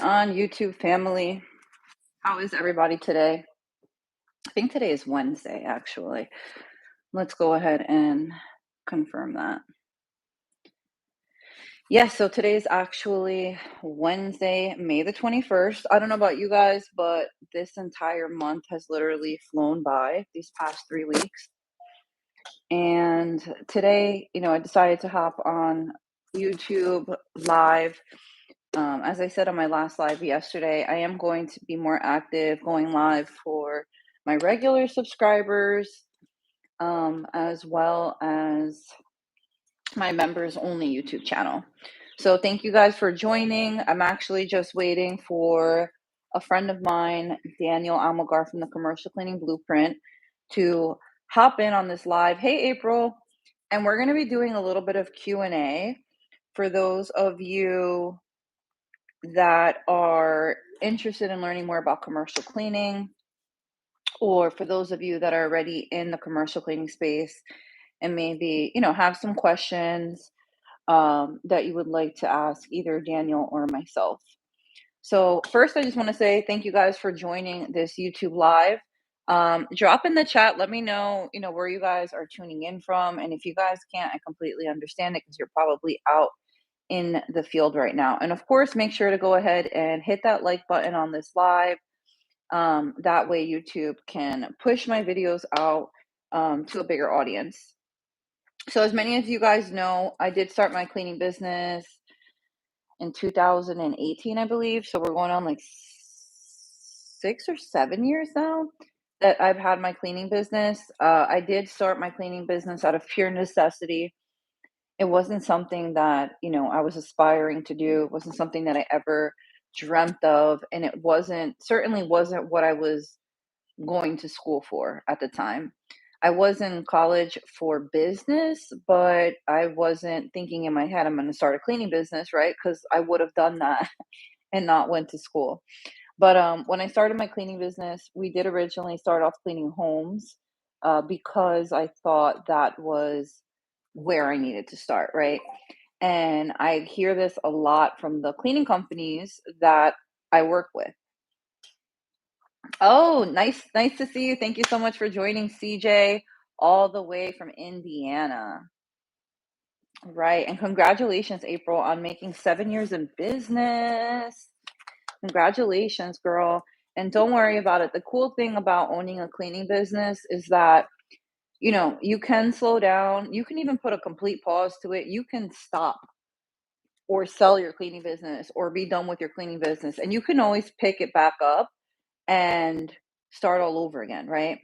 on, YouTube family? How is everybody today? I think today is Wednesday, actually. Let's go ahead and confirm that. Yes, so today is actually Wednesday, May the 21st. I don't know about you guys, but this entire month has literally flown by these past 3 weeks. And today, I decided to hop on YouTube live. As I said on my last live yesterday, I am going to be more active going live for my regular subscribers, as well as my members only YouTube channel. So thank you guys for joining. I'm actually just waiting for a friend of mine, Daniel Almagar from the Commercial Cleaning Blueprint, to hop in on this live. Hey, April. And we're going to be doing a little bit of Q&A for those of you that are interested in learning more about commercial cleaning, or for those of you that are already in the commercial cleaning space and maybe, have some questions that you would like to ask either Daniel or myself. So first, I just want to say thank you guys for joining this YouTube live. Drop in the chat. Let me know, where you guys are tuning in from. And if you guys can't, I completely understand it because you're probably out in the field right now. And of course, make sure to go ahead and hit that like button on this live. That way YouTube can push my videos out to a bigger audience. So as many of you guys know, I did start my cleaning business in 2018, I believe. So we're going on like 6 or 7 years now that I've had my cleaning business. I did start my cleaning business out of pure necessity. It wasn't something that, I was aspiring to do. It wasn't something that I ever dreamt of. And it certainly wasn't what I was going to school for at the time. I was in college for business, but I wasn't thinking in my head, I'm going to start a cleaning business, right? Because I would have done that and not went to school. But when I started my cleaning business, we did originally start off cleaning homes because I thought that was where I needed to start, right? And I hear this a lot from the cleaning companies that I work with. Oh, nice to see you. Thank you so much for joining, CJ, all the way from Indiana. Right. And congratulations, April, on making 7 years in business. Congratulations, girl. And don't worry about it. The cool thing about owning a cleaning business is that, you can slow down. You can even put a complete pause to it. You can stop or sell your cleaning business or be done with your cleaning business. And you can always pick it back up and start all over again, right?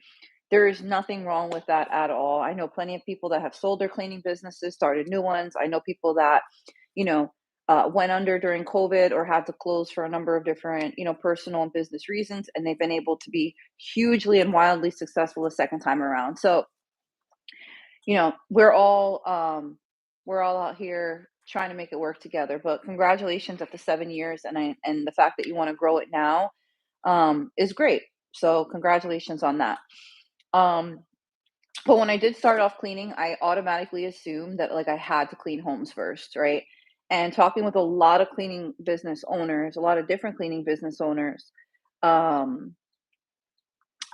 There is nothing wrong with that at all. I know plenty of people that have sold their cleaning businesses, started new ones. I know people that, went under during COVID or had to close for a number of different, personal and business reasons, and they've been able to be hugely and wildly successful a second time around. So, we're all out here trying to make it work together. But congratulations at the 7 years, and the fact that you want to grow it now is great. So congratulations on that. But when I did start off cleaning, I automatically assumed that like I had to clean homes first, right? And talking with a lot of cleaning business owners, a lot of different cleaning business owners, um,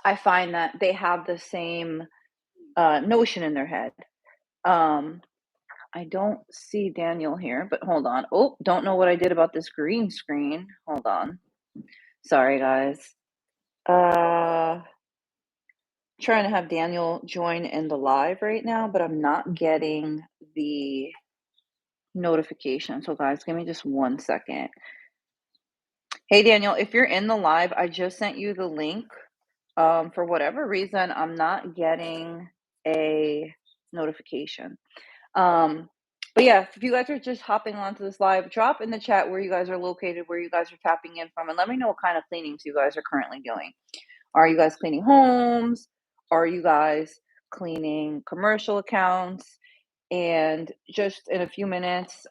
I find that they have the same notion in their head. Um, I don't see Daniel here, but hold on. Oh, don't know what I did about this green screen. Hold on. Sorry, guys. Trying to have Daniel join in the live right now, but I'm not getting the notification. So guys, give me just 1 second. Hey Daniel, if you're in the live, I just sent you the link. For whatever reason, I'm not getting a notification. But yeah, if you guys are just hopping onto this live, drop in the chat where you guys are located, where you guys are tapping in from, and let me know what kind of cleanings you guys are currently doing. Are you guys cleaning homes? Are you guys cleaning commercial accounts? And just in a few minutes,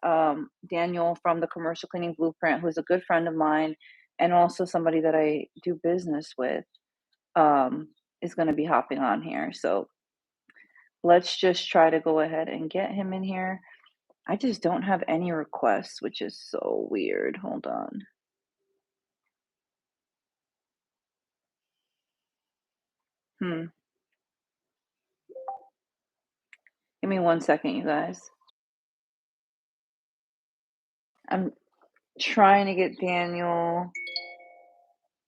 Daniel from the Commercial Cleaning Blueprint, who's a good friend of mine and also somebody that I do business with, is going to be hopping on here. So let's just try to go ahead and get him in here. I just don't have any requests, which is so weird. Hold on. Hmm. Give me 1 second, you guys. I'm trying to get Daniel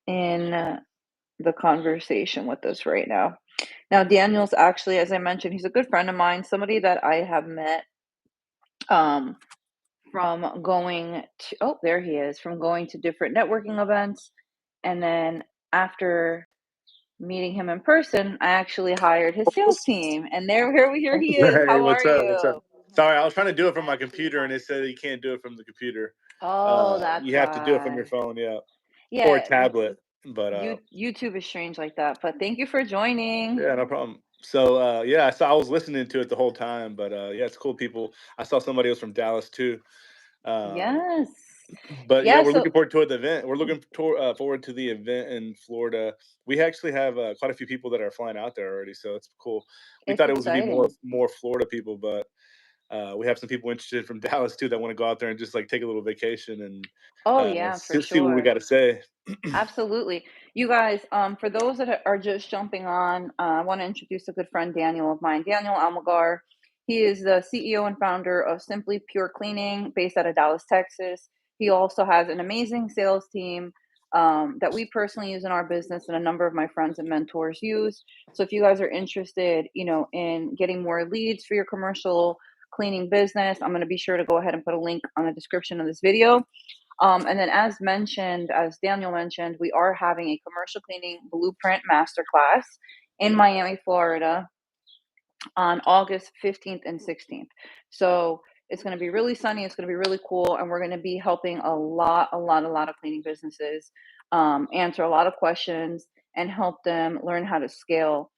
in the conversation with us right now. Now, Daniel's actually, as I mentioned, he's a good friend of mine, somebody that I have met um, from going to, oh, there he is, from going to different networking events. And then after meeting him in person, I actually hired his sales team. And here he is. Hey, How are what's up? What's up? you? Sorry, I was trying to do it from my computer, and it said you can't do it from the computer. Oh, that's You have to do it from your why. phone, yeah, or a Yeah, tablet. But YouTube is strange like that. But thank you for joining. yeah, no problem. So yeah, so I was listening to it the whole time. But yeah, it's cool. People, I saw somebody else from Dallas too. Um, Yes. but yeah, Yeah, we're so looking forward to the event. We're looking forward to the event in Florida. We actually have quite a few people that are flying out there already, so it's cool. We it's thought it was gonna be more exciting. more Florida people, but we have some people interested from Dallas too that want to go out there and just like take a little vacation and Oh, yeah, for see what we got sure. to say. Absolutely. You guys, for those that are just jumping on, I want to introduce a good friend, Daniel of mine, Daniel Almagar. He is the CEO and founder of Simply Pure Cleaning, based out of Dallas, Texas. He also has an amazing sales team that we personally use in our business, and a number of my friends and mentors use. So if you guys are interested, in getting more leads for your commercial cleaning business, I'm going to be sure to go ahead and put a link on the description of this video. And then, as mentioned, as Daniel mentioned, we are having a commercial cleaning blueprint masterclass in Miami, Florida on August 15th and 16th. So it's going to be really sunny. It's going to be really cool. And we're going to be helping a lot of cleaning businesses answer a lot of questions and help them learn how to scale,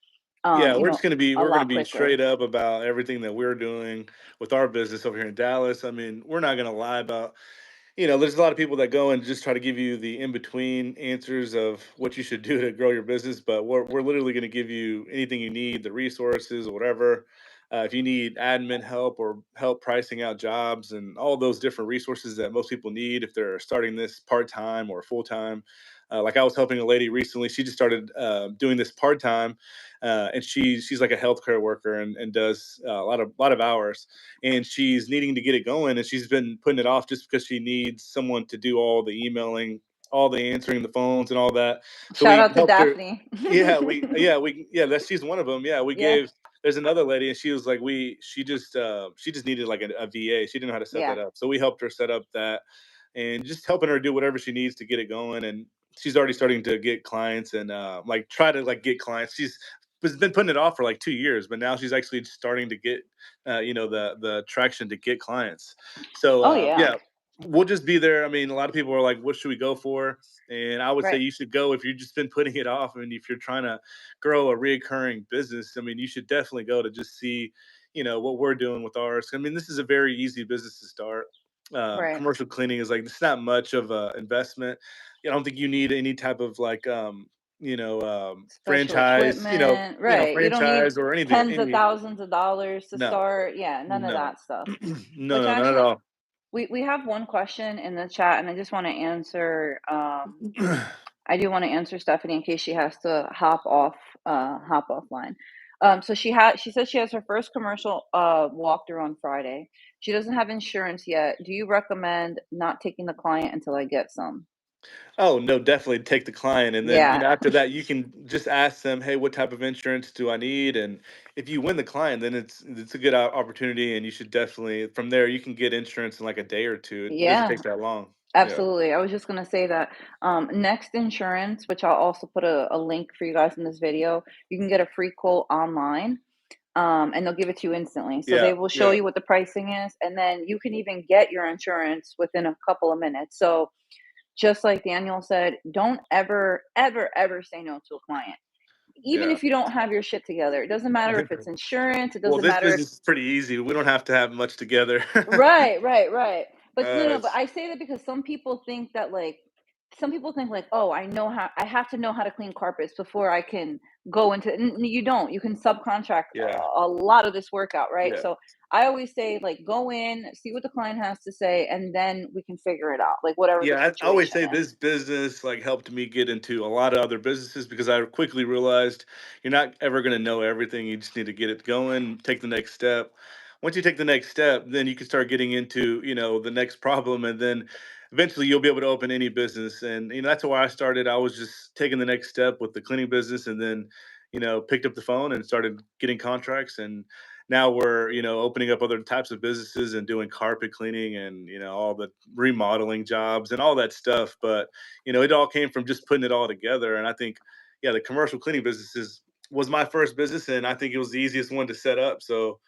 Yeah, a we're gonna lot be quicker. straight up about everything that we're doing with our business over here in Dallas. I mean, we're not gonna lie about, there's a lot of people that go and just try to give you the in between answers of what you should do to grow your business, but we're literally going to give you anything you need, the resources, or whatever. If you need admin help or help pricing out jobs and all those different resources that most people need if they're starting this part time or full time. Like I was helping a lady recently. She just started doing this part time, and she's like a healthcare worker and does a lot of hours, and she's needing to get it going, and she's been putting it off just because she needs someone to do all the emailing, all the answering the phones and all that. So Shout we out to helped her. Daphne. Yeah, that's she's one of them. Yeah, we Yeah. gave there's another lady, and she was like, she just needed like a VA. She didn't know how to set Yeah. that up, so we helped her set up that, and just helping her do whatever she needs to get it going. And she's already starting to get clients and like try to like get clients. She's been putting it off for like 2 years, but now she's actually starting to get the traction to get clients. So Oh, yeah. yeah, we'll just be there. I mean, a lot of people are like, what should we go for? And I would say Right. you should go if you've just been putting it off. I mean, if you're trying to grow a reoccurring business, I mean, you should definitely go to just see, what we're doing with ours. I mean, this is a very easy business to start. Right. Commercial cleaning is like it's not much of a investment. I don't think you need any type of like Special franchise, equipment, right. You don't need franchise or anything. tens of thousands of dollars to No, start. Yeah, none of no, that stuff. no, Which no, not at actually, all. we have one question in the chat, and I just want to answer. I do want to answer Stephanie in case she has to hop offline. So she says she has her first commercial walkthrough on Friday. She doesn't have insurance yet. Do you recommend not taking the client until I get some? Oh, no, definitely take the client, and then, Yeah, after that, you can just ask them, "Hey, what type of insurance do I need?" And if you win the client, then it's a good opportunity, and you should definitely from there, you can get insurance in, like, a day or 2. It doesn't yeah. take that long. Yeah. Absolutely. I was just gonna say that Next Insurance, which I'll also put a link for you guys in this video, you can get a free quote online, and they'll give it to you instantly. So Yeah, they will show yeah. you what the pricing is, and then you can even get your insurance within a couple of minutes. So just like Daniel said, don't ever, ever, ever say no to a client. Even Yeah. if you don't have your shit together. It doesn't matter if it's insurance, it Well, doesn't this matter if business is pretty easy. We don't have to have much together. right, right, right. But no, no, but It's I say that because some people think that like some people think like, "Oh, I have to know how to clean carpets before I can go into," you don't. You can subcontract Yeah, a lot of this work out, right? yeah. So I always say like, go in, see what the client has to say, and then we can figure it out, like whatever the Yeah, I always situation say is. this business like helped me get into a lot of other businesses because I quickly realized you're not ever going to know everything. You just need to get it going, take the next step. Once you take the next step, then you can start getting into, the next problem, and then eventually you'll be able to open any business. And that's why I started. I was just taking the next step with the cleaning business, and then picked up the phone and started getting contracts. And now we're opening up other types of businesses and doing carpet cleaning and all the remodeling jobs and all that stuff. But it all came from just putting it all together. And I think, yeah, the commercial cleaning businesses was my first business, and I think it was the easiest one to set up. So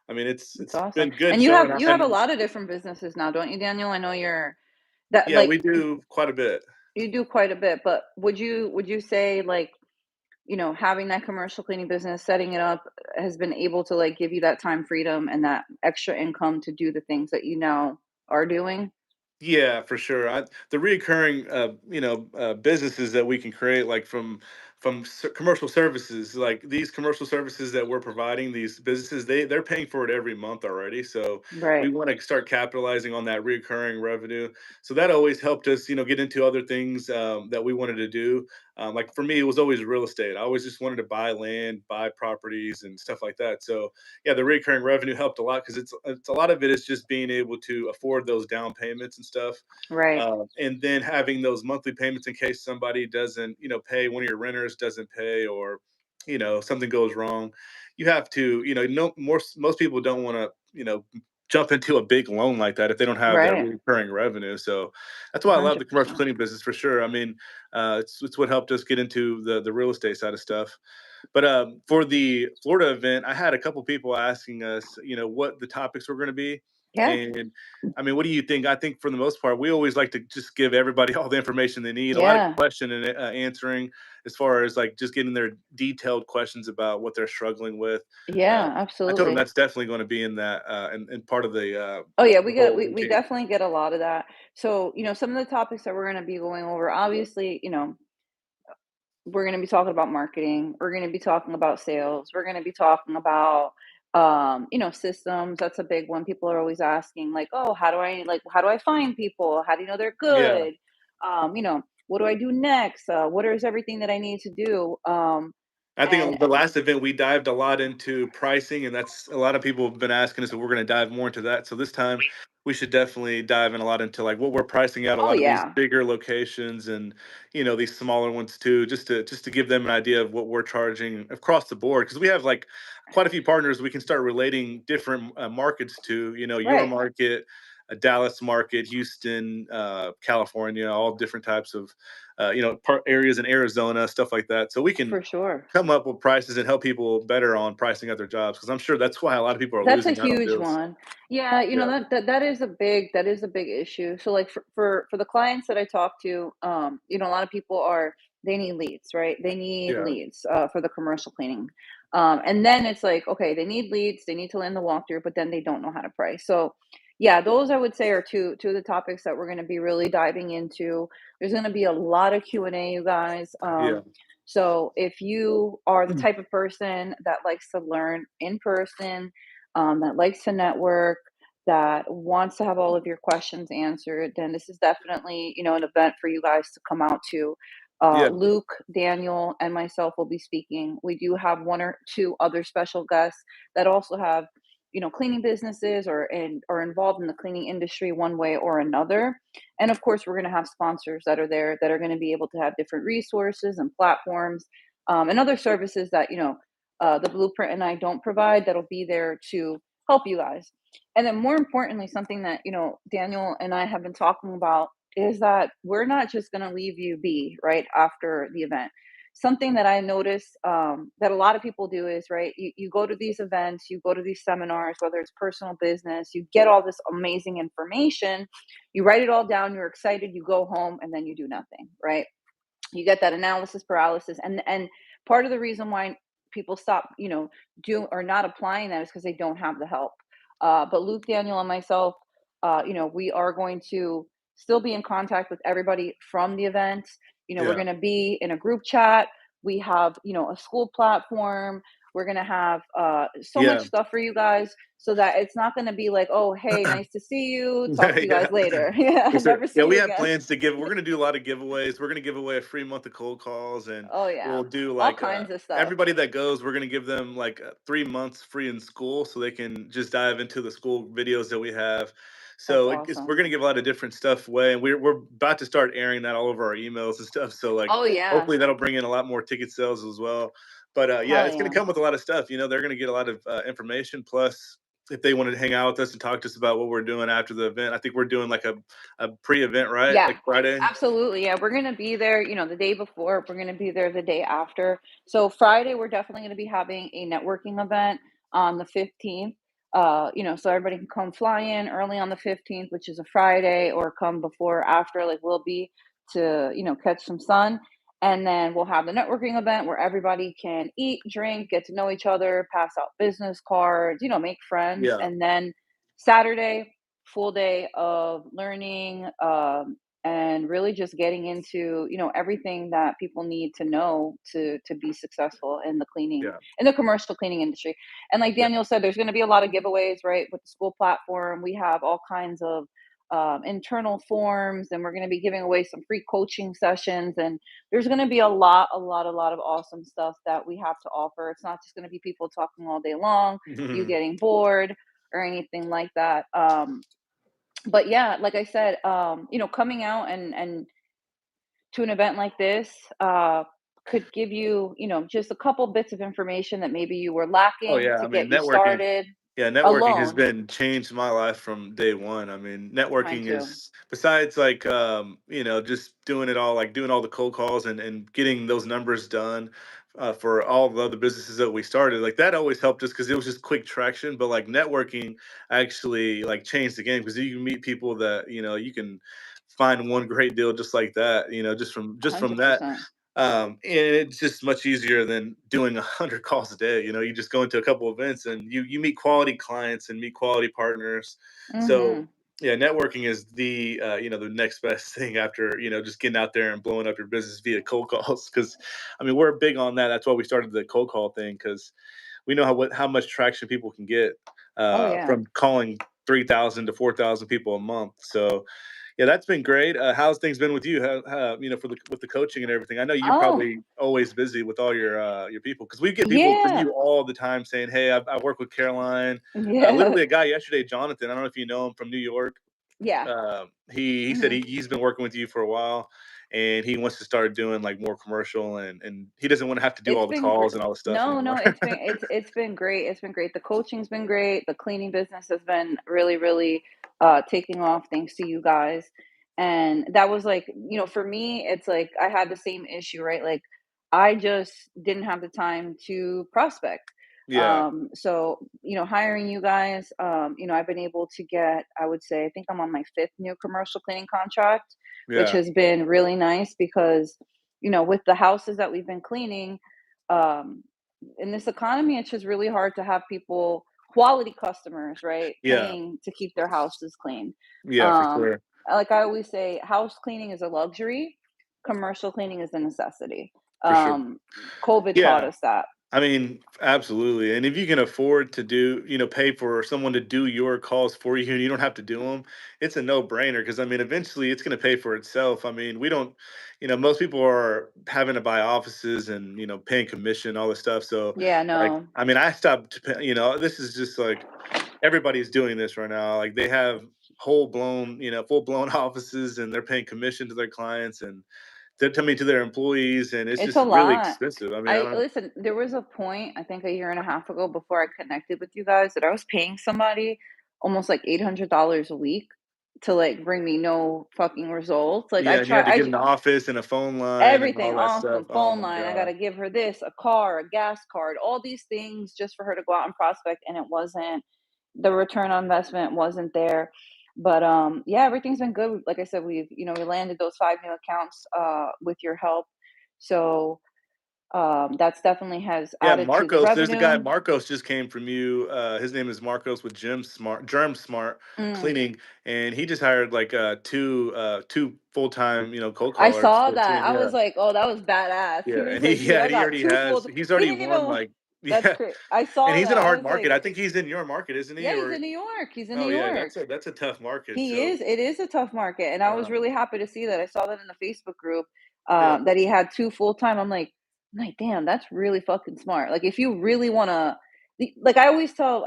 I mean, it's It's it's awesome. been good And showing. you have a lot of different businesses now, don't you, Daniel? I know you're that Yeah, like we do quite a bit. you do quite a bit, but would you say like, having that commercial cleaning business, setting it up has been able to like give you that time freedom and that extra income to do the things that you now are doing? Yeah, for sure. The reoccurring, businesses that we can create, like from commercial services, like these commercial services that we're providing, these businesses, they're paying for it every month already. So we Right. want to start capitalizing on that reoccurring revenue. So that always helped us, get into other things that we wanted to do. Like for me, it was always real estate. I always just wanted to buy land, buy properties, and stuff like that. So yeah, the recurring revenue helped a lot because it's a lot of it is just being able to afford those down payments and stuff, Right. and then having those monthly payments in case somebody doesn't, pay, one of your renters doesn't pay, or something goes wrong. You have to, no more. Most people don't want to, jump into a big loan like that if they don't have that Right. recurring revenue. So that's why I love the commercial 100%. cleaning business for sure. I mean, it's what helped us get into the real estate side of stuff. But for the Florida event, I had a couple people asking us, what the topics were going to be. Yeah. And I mean, what do you think? I think for the most part, we always like to just give everybody all the information they need. A lot of Yeah. question and answering, as far as like just getting their detailed questions about what they're struggling with. Uh, Yeah, I told them absolutely. that's definitely going to be in that and part of Oh yeah, the whole we routine. definitely get a lot of that. So, some of the topics that we're going to be going over, obviously, we're going to be talking about marketing, we're going to be talking about sales, we're going to be talking about systems. That's a big one. People are always asking like, "Oh, how do I find people? How do you know they're Yeah. good? What do I do next? What is everything that I need to do?" I And think the last event we dived a lot into pricing, and that's a lot of people have been asking us if we're going to dive more into that. So this time we should definitely dive in a lot into like what we're pricing out a oh lot of these yeah. bigger locations and these smaller ones too, just to give them an idea of what we're charging across the board because we have like quite a few partners we can start relating different markets to. Your Right. market, a Dallas market, Houston, California, all different types of areas in Arizona, stuff like that. So we can For sure. come up with prices and help people better on pricing out their jobs because I'm sure that's why a lot of people are That's a losing out on huge deals. one. Yeah, Yeah, that is a big issue. So like for the clients that I talk to, a lot of people are they need leads, right? They need yeah, leads for the commercial cleaning. And then it's like, okay, they need leads, they need to land the walkthrough, but then they don't know how to price. So yeah, those I would say are two of the topics that we're going to be really diving into. There's going to be a lot of Q&A, you guys. yeah, So if you are the type of person that likes to learn in person, that likes to network, that wants to have all of your questions answered, then this is definitely, an event for you guys to come out to. yeah, Luke, Daniel, and myself will be speaking. We do have one or two other special guests that also have, cleaning businesses or are involved in the cleaning industry one way or another. And of course, we're going to have sponsors that are there that are going to be able to have different resources and platforms and other services that the blueprint and I don't provide that'll be there to help you guys. And then more importantly, something that, Daniel and I have been talking about is that we're not just going to leave you be right after the event. Something that I notice that a lot of people do is, right, you go to these events, you go to these seminars, whether it's personal business, you get all this amazing information, you write it all down, you're excited, you go home, and then you do nothing, right? You get that analysis paralysis, and part of the reason why people stop do or not applying that is because they don't have the help. But Luke, Daniel, and myself, we are going to still be in contact with everybody from the event. We're Yeah. going to be in a group chat. We have, a school platform. We're going to have so much Yeah. stuff for you guys so that it's not going to be like, oh, hey, nice to see you. Talk to you guys Yeah. later. Yeah, For sure. never Yeah, see we you have again. plans to give we're gonna do a lot of giveaways. We're gonna give away a free month of cold calls, and Oh, yeah. we'll do, All like, kinds of stuff. everybody that goes, we're gonna give them, like, 3 months free in school so they can just dive into the school videos that we have. That's So it's we're awesome. gonna give a lot of different stuff away, and we're about to start airing that all over our emails and stuff, so, like, Oh, yeah. hopefully that'll bring in a lot more ticket sales as well. But, yeah, Hell it's gonna yeah. come with a lot of stuff, they're gonna get a lot of, information, plus if they wanted to hang out with us and talk to us about what we're doing after the event. I think we're doing, like, a pre-event, right? Yeah, Like Friday? absolutely. Yeah, we're gonna be there, the day before. We're gonna be there the day after. So Friday, we're definitely gonna be having a networking event on the 15th. So everybody can come fly in early on the 15th, which is a Friday, or come before or after, like we'll be to, catch some sun. And then we'll have the networking event where everybody can eat, drink, get to know each other, pass out business cards, make friends. Yeah. And then Saturday, full day of learning, and really just getting into everything that people need to know to be successful in Yeah. the commercial cleaning industry. And like Yeah. Daniel said, there's going to be a lot of giveaways, right? With the school platform, we have all kinds of internal forms, and we're going to be giving away some free coaching sessions. And there's going to be a lot of awesome stuff that we have to offer. It's not just going to be people talking all day long, you Mhm. getting bored or anything like that. But yeah, like I said, coming out and to an event like this could give you, just a couple bits of information that maybe you were Oh, lacking yeah, to I get mean, you networking started yeah, networking has alone. been changed my life from day one. I mean, Mine networking too. is besides like just doing it all, like doing all the cold calls and getting those numbers done for all the other businesses that we started. Like that always helped us because it was just quick traction. But like networking actually like changed the game because you can meet people that you can find one great deal just like that. Just from that. 100%. And it's just much easier than doing 100 calls a day. You just go into a couple events and you meet quality clients and meet quality partners. So Hmm. yeah, networking is the next best thing after just getting out there and blowing up your business via cold calls. Because I mean we're big on that. That's why we started the cold call thing because we know how much traction people can get Oh yeah. from calling 3,000 to 4,000 people a month. So yeah, that's been great. How's things been with you? For with the coaching and everything? I know you're Oh probably always busy with all your people because we get people from yeah. you all the time saying, "Hey, I work with Caroline." Yeah. Literally, a guy yesterday, Jonathan. I don't know if you know him from New York. Yeah. He said Hmm. he's been working with you for a while, and he wants to start doing like more commercial, and he doesn't want to have to do It's all the been great. calls and all the stuff No, no, anymore. it's been great. It's been great. The coaching's been great. The cleaning business has been really, really taking off thanks to you guys. And that was like, for me, it's like I had the same issue, right? Like I just didn't have the time to prospect. Yeah, So, hiring you guys, I've been able to get, I would say, I think I'm on my fifth new commercial cleaning contract, which yeah, has been really nice because with the houses that we've been cleaning, um, in this economy, it's just really hard to have people, quality customers, right, yeah, paying to keep their houses clean. yeah, for Um, sure, like I always say, house cleaning is a luxury, commercial cleaning is a necessity. for sure. Um, COVID taught Yeah, us that. I mean, absolutely. And if you can afford to pay for someone to do your calls for you and you don't have to do them, it's a no-brainer because I mean, eventually it's going to pay for itself. I mean, we don't, most people are having to buy offices and, paying commission, all this stuff. So, Yeah, like, no, I mean, I stopped, this is just like everybody's doing this right now. Like, they have full blown offices and they're paying commission to their clients and to their employees. And it's it's a just really lot. expensive. I mean, I I don't, listen, there was a point, I think a year and a half ago before I connected with you guys, that I was paying somebody almost like $800 a week to like bring me no fucking results. Like I Yeah, and you had try, to get an office and a phone line and everything all that stuff. awesome, Oh phone my line. I got god. to give her this, a car, a gas card, all these things just for her to go out and prospect. And it wasn't, the return on investment wasn't there. But yeah, everything's been good. Like I said, we landed those five new accounts with your help. So That's definitely has Yeah, added to the Marcos. There's a guy, revenue. Marcos just came from you. His name is Marcos with Germ Smart Mm. Cleaning, and he just hired like two full time cold I callers saw for the that. team. I Yeah, was like, "Oh, that was badass." He yeah, was and he like, "Dude, yeah, I and he got already 2 has. full." He's He already didn't won even like That's yeah, great. I and saw he's in a that. I hard was market. like, I think he's in your market, isn't he? "Yeah, he's Or in New York. He's in New oh yeah, York." that's a tough market. He So is. It is a tough market, and I was um, really happy to see that. I saw that in the Facebook group, yeah, that he had 2 full-time. I'm like, "Damn, that's really fucking smart." Like, if you really wanna like, I always tell,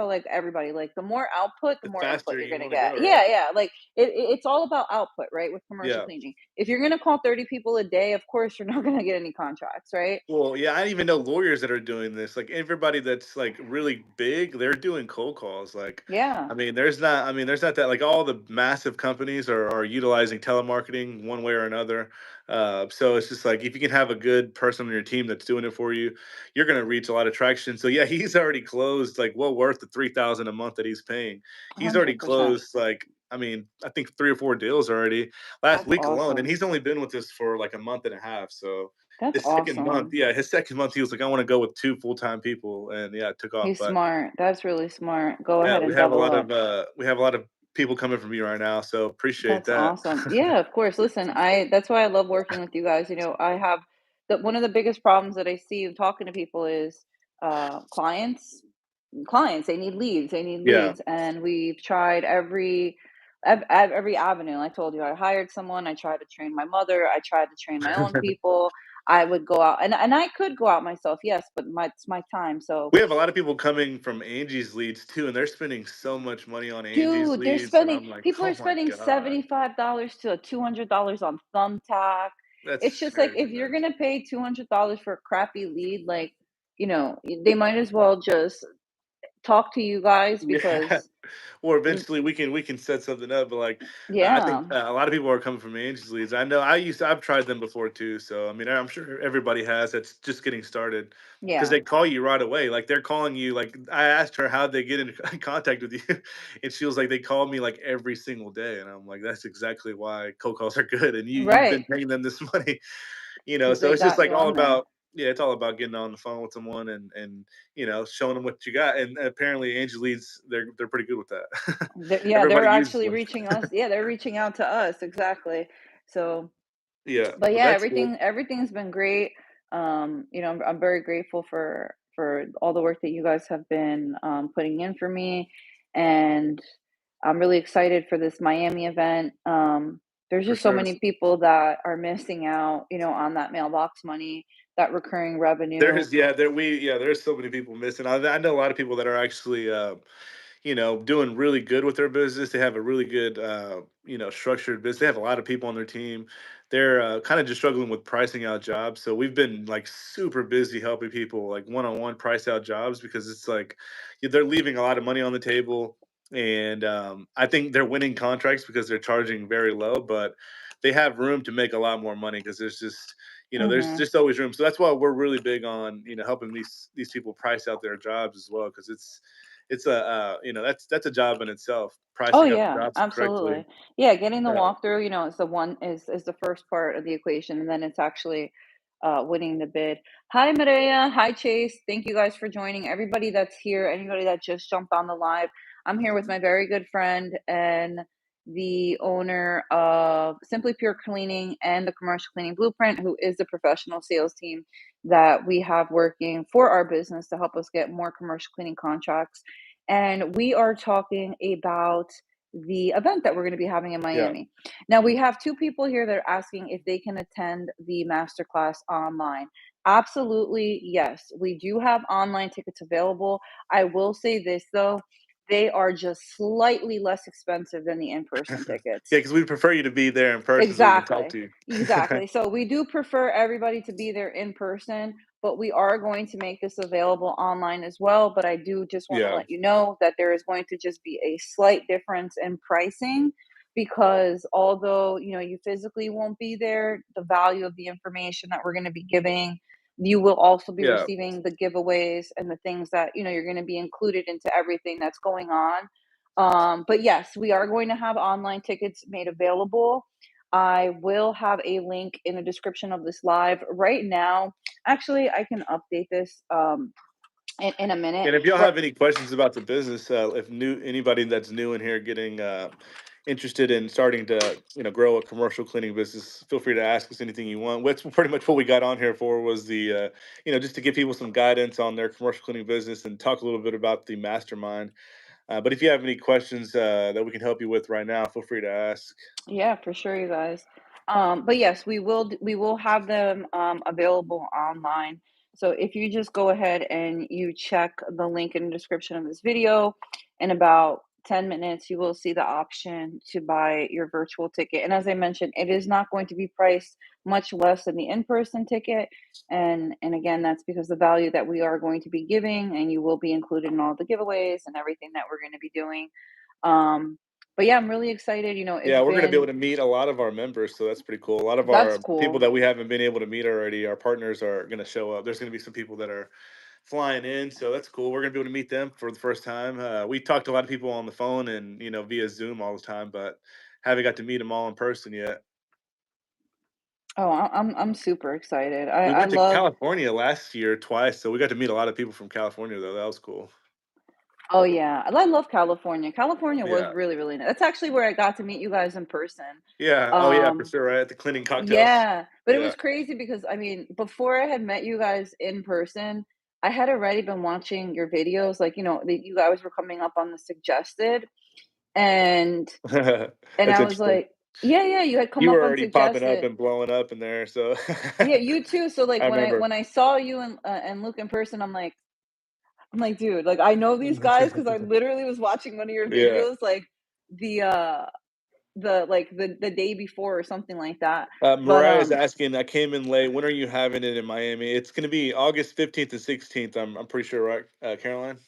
like, everybody, like, the more output, the the more input faster you're you gonna want to get. go, right? Yeah, yeah, like, it's all about output, right, with commercial Yeah. cleaning. If you're gonna call 30 people a day, of course, you're not gonna get any contracts, right? Well, yeah, I didn't even know lawyers that are doing this. Like everybody that's like really big, they're doing cold calls. Like, Yeah, there's not that like all the massive companies are utilizing telemarketing one way or another. So it's just like if you can have a good person on your team that's doing it for you, you're gonna reach a lot of traction. So yeah, he's already closed like well worth the 3,000 a month that he's paying. He's already 100%. closed like I think 3 or 4 deals already last That's week alone, and awesome. he's only been with us for like a month and a half. So That's awesome. his second month, he was like, "I wanna go with 2 full-time people," and yeah, it took off, He's but smart. That's really smart. Go yeah, ahead and double up. we have a lot of people coming from you right now, so appreciate That's that. awesome. Yeah, of course. Listen, I that's why I love working with you guys. I have one of the biggest problems that I see in talking to people is clients, they need leads, Yeah. and we've tried every avenue. I told you, I hired someone, I tried to train my mother, I tried to train my own people. I would go out, and I could go out myself, yes, but it's my time. So We have a lot of people coming from Angie's leads too, and they're spending so much money on Angie's dude, leads, and I'm like, people are "Oh my spending god." $75 to $200 on thumbtack. It's That's just like, if crazy, you're man. gonna pay $200 for a crappy lead, like, they might as well just talk to you guys, Yeah. because Or mm, eventually we can set something up, but like I think yeah, a lot of people are coming from Angie's leads. I know I've tried them before too. So I mean, I'm sure everybody has that's just getting started because yeah, they call you right away. Like they're calling you. Like I asked her how they get in contact with you, and she was like, they call me like every single day, and I'm like, that's exactly why cold calls are good, and you've been right, paying them this money. because So they it's just got like you all on there. about yeah, it's all about getting on the phone with someone and showing them what you got. And apparently, Angel leads they're pretty good with that. Yeah, they're Everybody uses actually them. reaching us. Yeah, they're reaching out to us, exactly. So, Yeah, but but yeah, that's good. everything's been great. I'm very grateful for all the work that you guys have been putting in for me, and I'm really excited for this Miami event. There's For just so sure. many people that are missing out, on that mailbox money, that recurring revenue. There's so many people missing. I know a lot of people that are actually doing really good with their business. They have a really good, structured business. They have a lot of people on their team. They're kind of just struggling with pricing out jobs. So we've been like super busy helping people like one on one price out jobs because it's like they're leaving a lot of money on the table. And I think they're winning contracts because they're charging very low, but they have room to make a lot more money because there's Hmm. just always room. So that's why we're really big on helping these people price out their jobs as well because it's a that's a job in itself, Oh pricing out the yeah, jobs correctly. absolutely. Yeah, getting the Uh, walkthrough, is the first part of the equation, and then it's actually winning the bid. Hi, Maria. Hi, Chase. Thank you guys for joining. Everybody that's here, anybody that just jumped on the live. I'm here with my very good friend and the owner of Simply Pure Cleaning and the Commercial Cleaning Blueprint, who is the professional sales team that we have working for our business to help us get more commercial cleaning contracts. And we are talking about the event that we're going to be having in yeah, Miami. Now, we have two people here that are asking if they can attend the masterclass online. Absolutely, yes. We do have online tickets available. I will say this, though, they are just slightly less expensive than the in person yeah, tickets. because we prefer you to be there in person so we can talk Exactly. to you. Exactly. So we do prefer everybody to be there in person, but we are going to make this available online as well. But I do just want to Yeah, let you know that there is going to just be a slight difference in pricing, because although, you physically won't be there, the value of the information that we're going to be giving, you will also be yeah, receiving the giveaways and the things that, you're going to be included into everything that's going on. But yes, we are going to have online tickets made available. I will have a link in the description of this live right now. Actually, I can update this in a minute. And if y'all Right. have any questions about the business, if new anybody that's new in here getting interested in starting to grow a commercial cleaning business, feel free to ask us anything you want. What's pretty much what we got on here for was the just to give people some guidance on their commercial cleaning business and talk a little bit about the mastermind. But if you have any questions that we can help you with right now, feel free to ask. Yeah, for sure, you guys. But yes, we will have them available online. So if you just go ahead and you check the link in the description of this video, in about 10 minutes, you will see the option to buy your virtual ticket. And as I mentioned, it is not going to be priced much less than the in-person ticket. And again, that's because the value that we are going to be giving, and you will be included in all the giveaways and everything that we're going to be doing. Um, but yeah, I'm really excited. It's Yeah, we're going to be able been to meet a lot of our members, so that's pretty cool. A lot of that's our people cool. that we haven't been able to meet already, our partners are going to show up. There's going to be some people that are flying in, so that's cool. We're going to be able to meet them for the first time. We talked to a lot of people on the phone and via Zoom all the time, but haven't got to meet them all in person yet. Oh, I'm super excited. We I went to love. California last year twice, so we got to meet a lot of people from California though. That was cool. Oh yeah, I love California. California was Yeah. really really nice. That's actually where I got to meet you guys in person. Yeah. Oh yeah, for Um, sure. Right at the cleaning cocktails. yeah, but it Yeah. was crazy because I mean, before I had met you guys in person, I had already been watching your videos. Like you guys were coming up on the suggested, and and That's I was interesting. like, yeah, yeah, you had come You were up on already popping up suggested. and blowing up in there, so Yeah, you too. So like I remember. when I saw you and Luke in person, I'm like, dude, like I know these guys because I literally was watching one of your Yeah. videos like the uh the day before or something like that. But Mariah is asking, I came in late. When are you having it in Miami? It's going to be August 15th and 16th. I'm pretty sure, right, Caroline?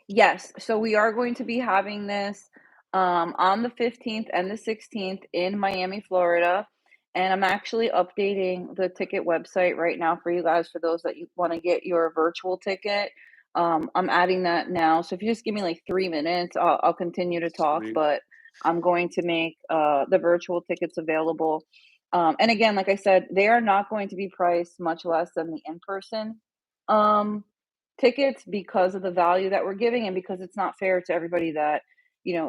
yes, so we are going to be having this on the 15th and the 16th in Miami, Florida. And I'm actually updating the ticket website right now for you guys for those that you want to get your virtual ticket. I'm adding that now. So if you just give me like 3 minutes, I'll continue to talk, Sweet. but I'm going to make the virtual tickets available. And again, like I said, they are not going to be priced much less than the in person um, tickets because of the value that we're giving and because it's not fair to everybody that,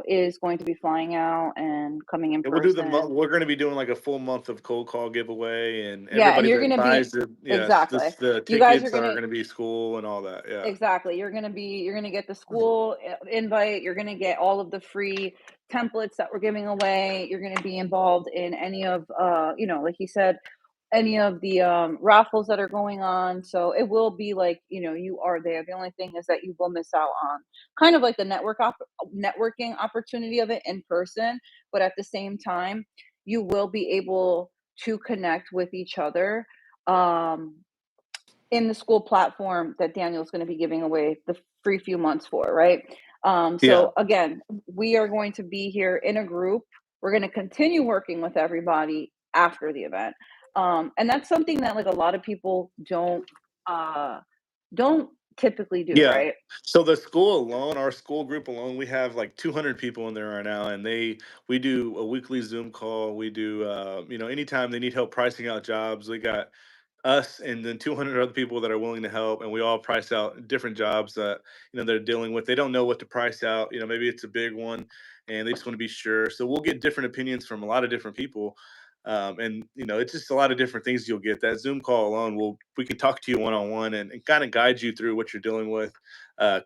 is going to be flying out and coming in And we'll do the month. person. We're going to be doing like a full month of cold call giveaway, and Yeah, and everybody you're that gonna buys be it, yes, exactly. the You guys are tickets are gonna going to be school and all that. Yeah. exactly. You're gonna get the school invite. You're gonna get all of the free templates that we're giving away. You're gonna be involved in any of like you said, any of the raffles that are going on. So it will be like, you are there. The only thing is that you will miss out on kind of like the networking opportunity of it in person, but at the same time, you will be able to connect with each other. Um, in the school platform that Daniel's going to be giving away the free few months for, right? Yeah. So again, we are going to be here in a group. We're going to continue working with everybody after the event, and that's something that like a lot of people uh, don't typically do, Yeah. right? So the school alone, our school group alone, we have like 200 people in there right now, and we do a weekly Zoom call. We do, anytime they need help pricing out jobs, we got us and then 200 other people that are willing to help, and we all price out different jobs that they're dealing with. They don't know what to price out. Maybe it's a big one, and they just want to be sure. So we'll get different opinions from a lot of different people. And it's just a lot of different things you'll get. That Zoom call alone, we can talk to you one on one and kind of guide you through what you're dealing with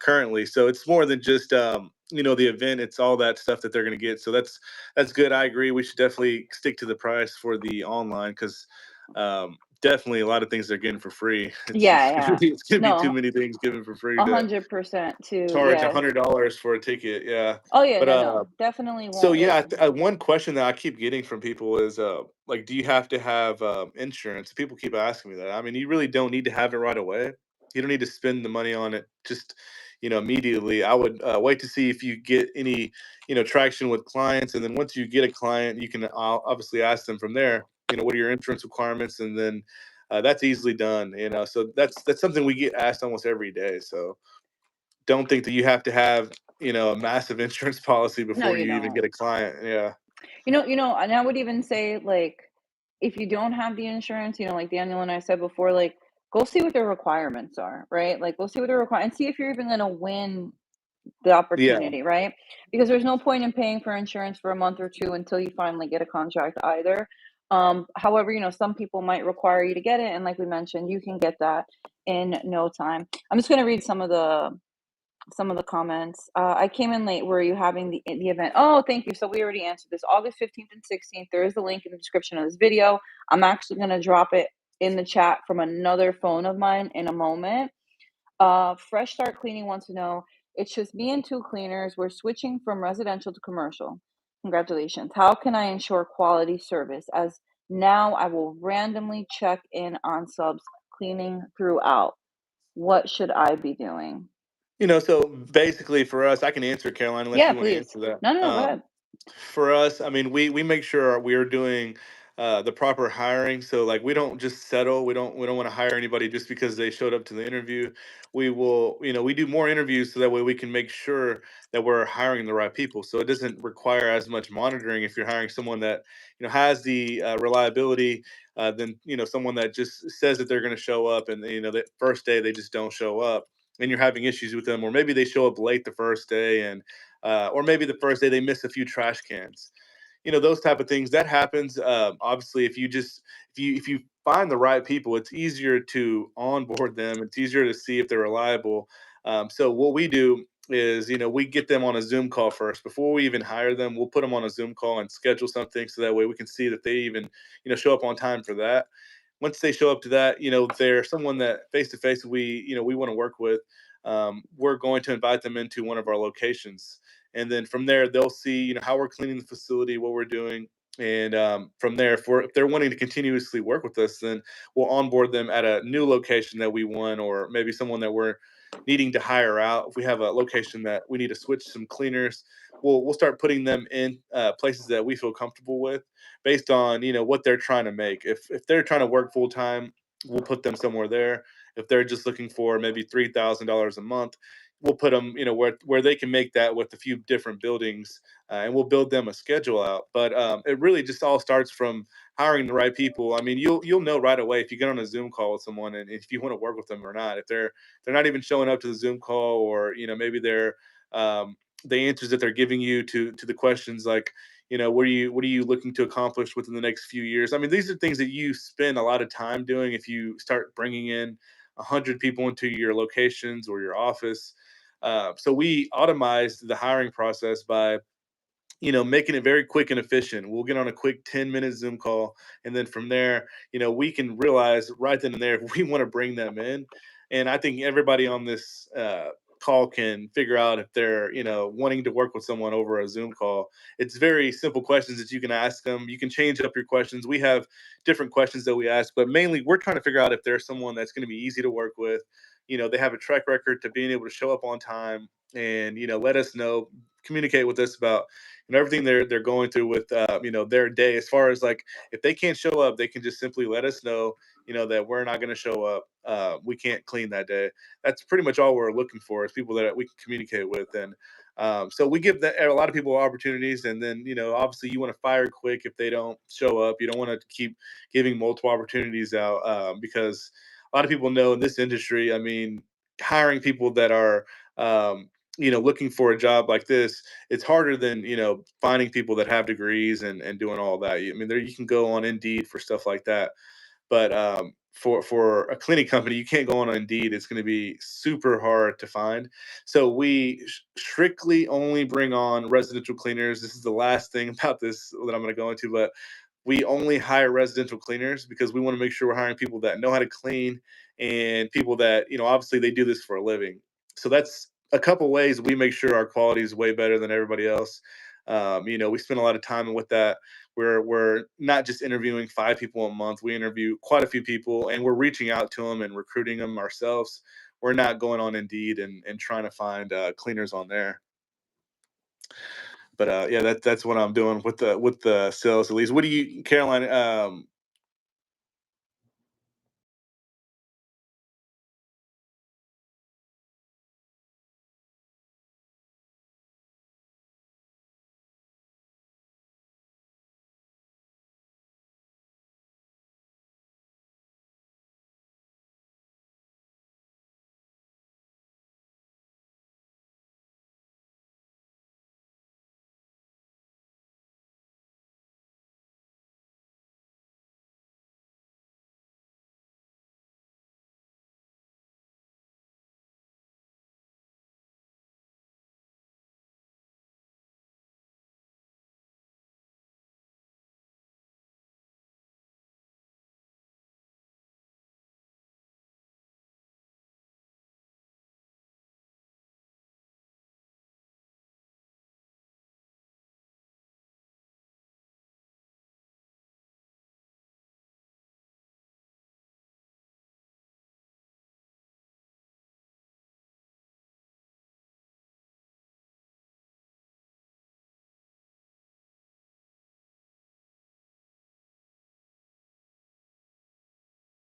currently. So it's more than just the event. It's all that stuff that they're going to get. So that's good. I agree. We should definitely stick to the price for the online because definitely a lot of things they're getting for free. It's Yeah, just yeah. it's gonna be too No, many things given for free to 100% too. charge Yes. $100 for a ticket. Yeah, Oh yeah, but no, no, definitely so won't. yeah, one question that I keep getting from people is like, do you have to have insurance? People keep asking me that. I mean, you really don't need to have it right away. You don't need to spend the money on it just immediately. I would wait to see if you get any traction with clients, and then once you get a client, you can obviously ask them from there. What are your insurance requirements, and then that's easily done. So that's something we get asked almost every day. So don't think that you have to have a massive insurance policy No, before you you even don't. get a client. Yeah. And I would even say like if you don't have the insurance, like Daniel and I said before, like, go see what their requirements are, right? Like, go see what they're requiring and see if you're even gonna win the Yeah. opportunity, right? Because there's no point in paying for insurance for a month or 2 until you finally get a contract either. However, some people might require you to get it, and like we mentioned, you can get that in no time. I'm just gonna read some of the comments. I came in late. Were you having the event? Oh, thank you. So we already answered this. August 15th and 16th. There is a link in the description of this video. I'm actually gonna drop it in the chat from another phone of mine in a moment. Fresh Start Cleaning wants to know, it's just me and two cleaners. We're switching from residential to commercial. Congratulations. How can I ensure quality service? As now I will randomly check in on subs cleaning throughout. What should I be doing? So basically for us, I can answer Caroline unless Yeah, you want to please. answer that. No, no, no, go ahead. For us, I mean, we make sure we're doing the proper hiring. So like we don't just settle. We don't want to hire anybody just because they showed up to the interview. We will, we do more interviews so that way we can make sure that we're hiring the right people. So it doesn't require as much monitoring if you're hiring someone that has the reliability. Than someone that just says that they're going to show up and the first day they just don't show up and you're having issues with them, or maybe they show up late the first day and or maybe the first day they miss a few trash cans. Those type of things that happens. Obviously, if you find the right people, it's easier to onboard them. It's easier to see if they're reliable. So what we do is, we get them on a Zoom call first before we even hire them. We'll put them on a Zoom call and schedule something so that way we can see that they even show up on time for that. Once they show up to that, they're someone that face to face we want to work with. We're going to invite them into one of our locations, and then from there they'll see how we're cleaning the facility, what we're doing, and from there, if they're wanting to continuously work with us, then we'll onboard them at a new location that we want, or maybe someone that we're needing to hire out. If we have a location that we need to switch some cleaners, we'll start putting them in places that we feel comfortable with based on what they're trying to make. If they're trying to work full time, we'll put them somewhere there. If they're just looking for maybe $3,000 a month, we'll put them where they can make that with a few different buildings, and we'll build them a schedule out. But it really just all starts from hiring the right people. I mean, you'll know right away if you get on a Zoom call with someone and if you want to work with them or not. If they're not even showing up to the Zoom call, or maybe they're the answers that they're giving you to the questions, like what are you looking to accomplish within the next few years. I mean, these are things that you spend a lot of time doing if you start bringing in 100 people into your locations or your office. So we automized the hiring process by making it very quick and efficient. We'll get on a quick 10-minute Zoom call. And then from there, we can realize right then and there if we want to bring them in. And I think everybody on this call can figure out if they're, wanting to work with someone over a Zoom call. It's very simple questions that you can ask them. You can change up your questions. We have different questions that we ask, but mainly we're trying to figure out if there's someone that's going to be easy to work with. They have a track record to being able to show up on time and, let us know, communicate with us about everything they're going through with their day, as far as like if they can't show up, they can just simply let us know that we're not going to show up. We can't clean that day. That's pretty much all we're looking for, is people that we can communicate with. And so we give a lot of people opportunities, and then obviously you want to fire quick if they don't show up. You don't want to keep giving multiple opportunities out, because a lot of people know in this industry, I mean, hiring people that are looking for a job like this, it's harder than finding people that have degrees and doing all that. I mean, there you can go on Indeed for stuff like that, but for a cleaning company, you can't go on Indeed. It's going to be super hard to find. So we strictly only bring on residential cleaners. This is the last thing about this that I'm going to go into, but we only hire residential cleaners because we want to make sure we're hiring people that know how to clean, and people that obviously they do this for a living. So that's a couple ways we make sure our quality is way better than everybody else. We spend a lot of time with that. We're not just interviewing 5 people a month. We interview quite a few people, and we're reaching out to them and recruiting them ourselves. We're not going on Indeed and trying to find cleaners on there. But yeah, that's what I'm doing with the sales, at least. What do you, Caroline?